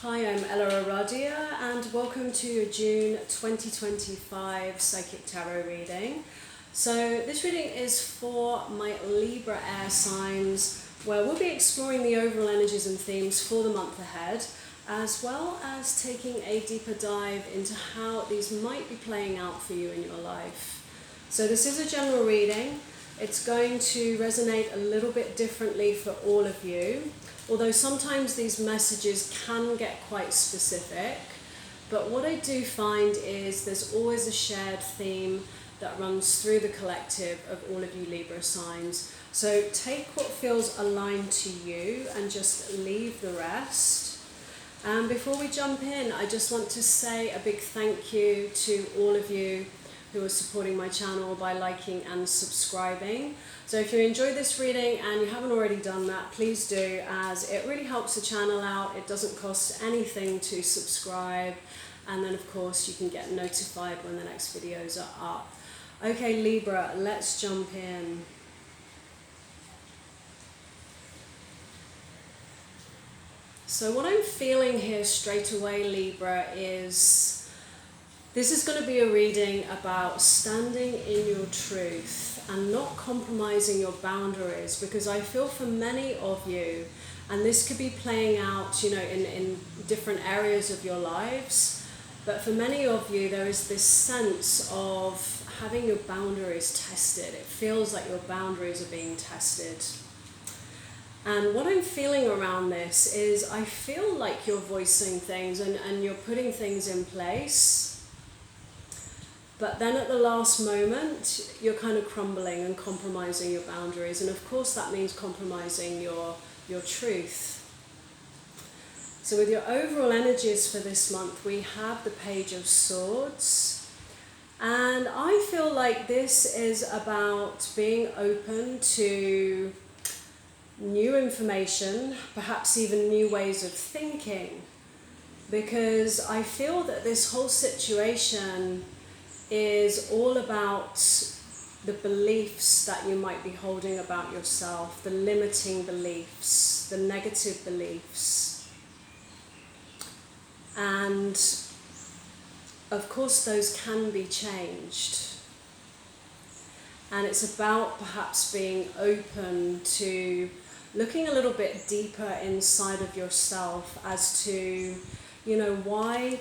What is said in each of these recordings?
Hi, I'm EllaAradia and welcome to your June 2025 Psychic Tarot reading. So this reading is for my Libra air signs, where we'll be exploring the overall energies and themes for the month ahead, as well as taking a deeper dive into how these might be playing out for you in your life. So this is a general reading. It's going to resonate a little bit differently for all of you, although sometimes these messages can get quite specific. But what I do find is there's always a shared theme that runs through the collective of all of you Libra signs. So take what feels aligned to you and just leave the rest. And before we jump in, I just want to say a big thank you to all of you who are supporting my channel by liking and subscribing. So if you enjoyed this reading and you haven't already done that, please do, as it really helps the channel out. It doesn't cost anything to subscribe, and then of course you can get notified when the next videos are up. Okay, Libra, let's jump in. So what I'm feeling here straight away, Libra, is this is going to be a reading about standing in your truth and not compromising your boundaries, because I feel for many of you, and this could be playing out, in different areas of your lives, but for many of you there is this sense of having your boundaries tested. It feels like your boundaries are being tested. And what I'm feeling around this is I feel like you're voicing things and you're putting things in place, but then at the last moment, you're kind of crumbling and compromising your boundaries. And of course that means compromising your truth. So with your overall energies for this month, we have the Page of Swords. And I feel like this is about being open to new information, perhaps even new ways of thinking. Because I feel that this whole situation is all about the beliefs that you might be holding about yourself, the limiting beliefs, the negative beliefs. And of course those can be changed. And it's about perhaps being open to looking a little bit deeper inside of yourself as to, why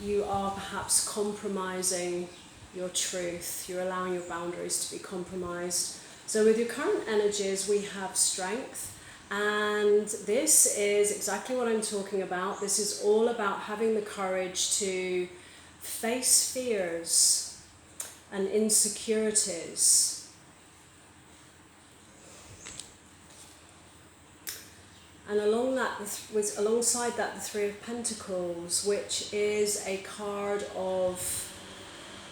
you are perhaps compromising your truth. You're allowing your boundaries to be compromised. So with your current energies, we have strength. And this is exactly what I'm talking about. This is all about having the courage to face fears and insecurities. And alongside that, the Three of Pentacles, which is a card of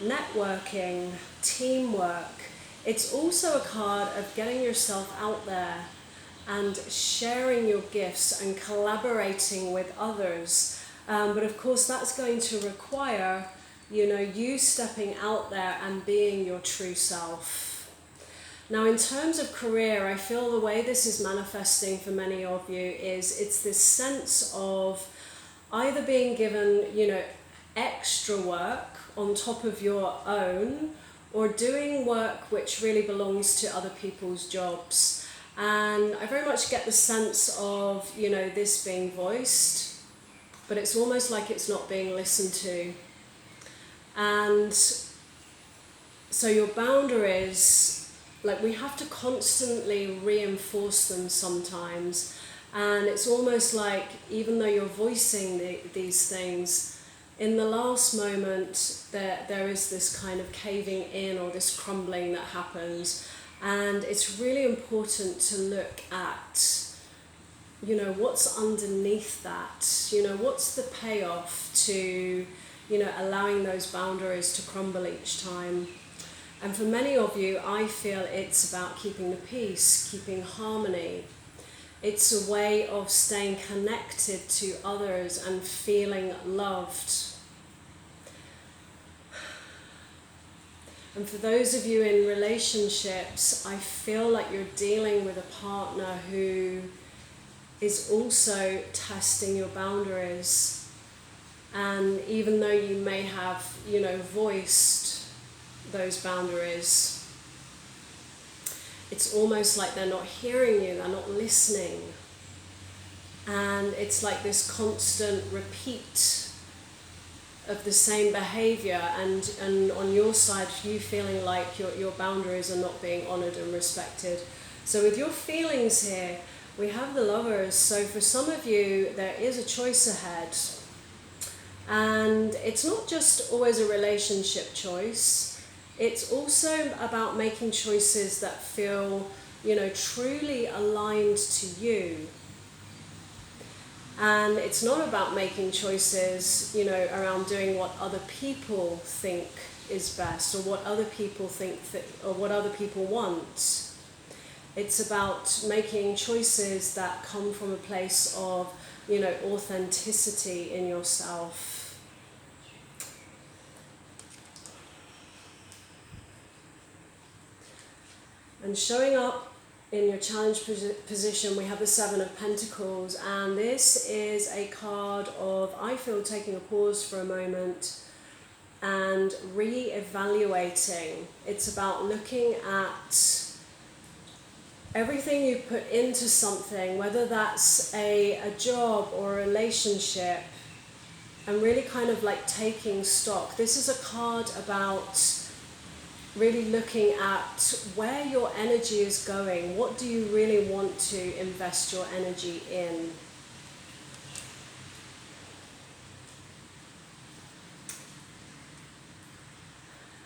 networking, teamwork. It's also a card of getting yourself out there and sharing your gifts and collaborating with others. But of course that's going to require, you stepping out there and being your true self. Now in terms of career, I feel the way this is manifesting for many of you is it's this sense of either being given, extra work on top of your own, or doing work which really belongs to other people's jobs. And I very much get the sense of, this being voiced, but it's almost like it's not being listened to. And so your boundaries, we have to constantly reinforce them sometimes. And it's almost like, even though you're voicing these things, in the last moment, there is this kind of caving in or this crumbling that happens. And it's really important to look at, what's underneath that. What's the payoff to, allowing those boundaries to crumble each time. And for many of you, I feel it's about keeping the peace, keeping harmony. It's a way of staying connected to others and feeling loved. And for those of you in relationships, I feel like you're dealing with a partner who is also testing your boundaries. And even though you may have, voiced those boundaries, it's almost like they're not hearing you, they're not listening. And it's like this constant repeat of the same behavior, and on your side, you feeling like your boundaries are not being honored and respected. So with your feelings here, we have the Lovers. So for some of you, there is a choice ahead. And it's not just always a relationship choice. It's also about making choices that feel, truly aligned to you. And it's not about making choices, around doing what other people think is best, or what other people think or what other people want. It's about making choices that come from a place of, authenticity in yourself. And showing up in your challenge position, we have the Seven of Pentacles, and this is a card of, I feel, taking a pause for a moment and re-evaluating. It's about looking at everything you put into something, whether that's a job or a relationship, and really kind of like taking stock. This is a card about really looking at where your energy is going. What do you really want to invest your energy in?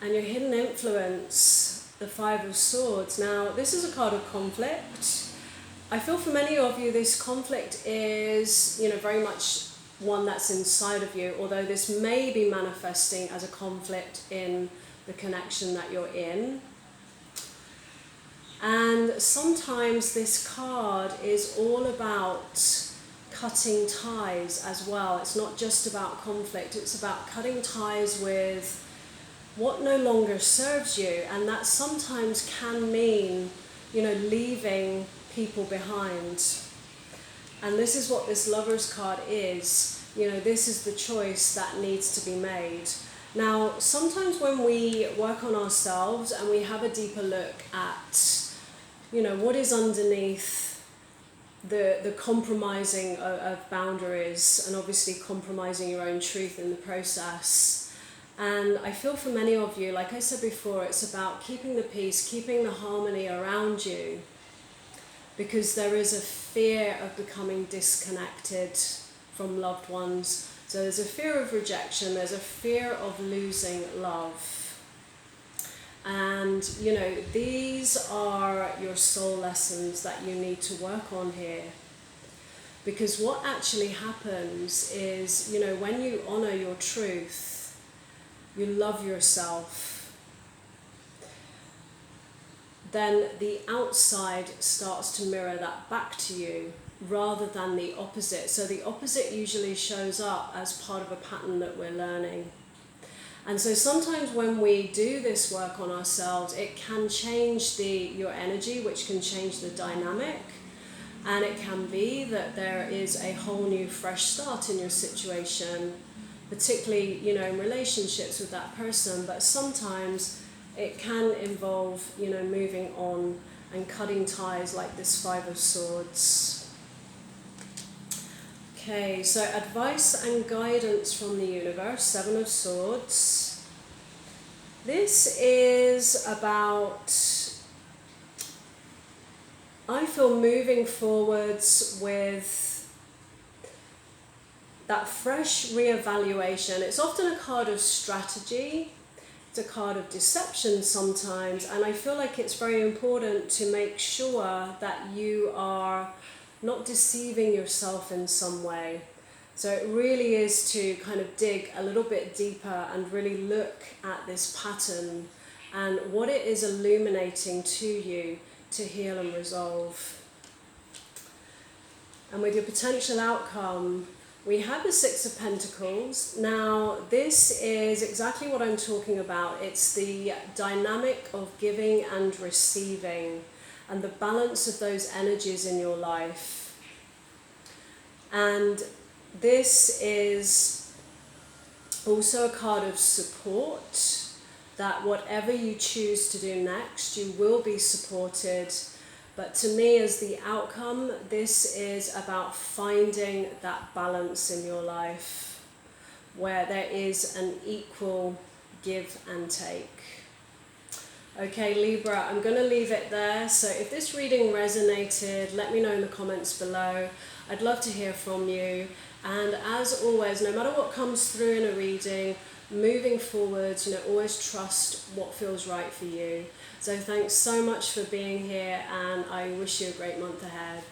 And your hidden influence, the Five of Swords. Now, this is a card of conflict. I feel for many of you, this conflict is, very much one that's inside of you, although this may be manifesting as a conflict in the connection that you're in. And sometimes this card is all about cutting ties as well. It's not just about conflict, it's about cutting ties with what no longer serves you, and that sometimes can mean, leaving people behind. And this is what this Lover's card is. This is the choice that needs to be made. Now, sometimes when we work on ourselves and we have a deeper look at, what is underneath the compromising of boundaries, and obviously compromising your own truth in the process. And I feel for many of you, like I said before, it's about keeping the peace, keeping the harmony around you, because there is a fear of becoming disconnected from loved ones. So there's a fear of rejection, there's a fear of losing love. And, these are your soul lessons that you need to work on here. Because what actually happens is, when you honor your truth, you love yourself, then the outside starts to mirror that back to you, rather than the opposite. So the opposite usually shows up as part of a pattern that we're learning. And so sometimes when we do this work on ourselves, it can change your energy, which can change the dynamic. And it can be that there is a whole new fresh start in your situation, particularly, in relationships with that person. But sometimes it can involve, moving on and cutting ties, like this Five of Swords. Okay, so advice and guidance from the universe, Seven of Swords. This is about, I feel, moving forwards with that fresh re-evaluation. It's often a card of strategy, it's a card of deception sometimes, and I feel like it's very important to make sure that you are not deceiving yourself in some way. So it really is to kind of dig a little bit deeper and really look at this pattern and what it is illuminating to you to heal and resolve. And with your potential outcome, we have the Six of Pentacles. Now, this is exactly what I'm talking about. It's the dynamic of giving and receiving, and the balance of those energies in your life. And this is also a card of support, that whatever you choose to do next, you will be supported. But to me, as the outcome, this is about finding that balance in your life where there is an equal give and take. Okay, Libra, I'm going to leave it there. So if this reading resonated, let me know in the comments below. I'd love to hear from you. And as always, no matter what comes through in a reading, moving forward, always trust what feels right for you. So thanks so much for being here, and I wish you a great month ahead.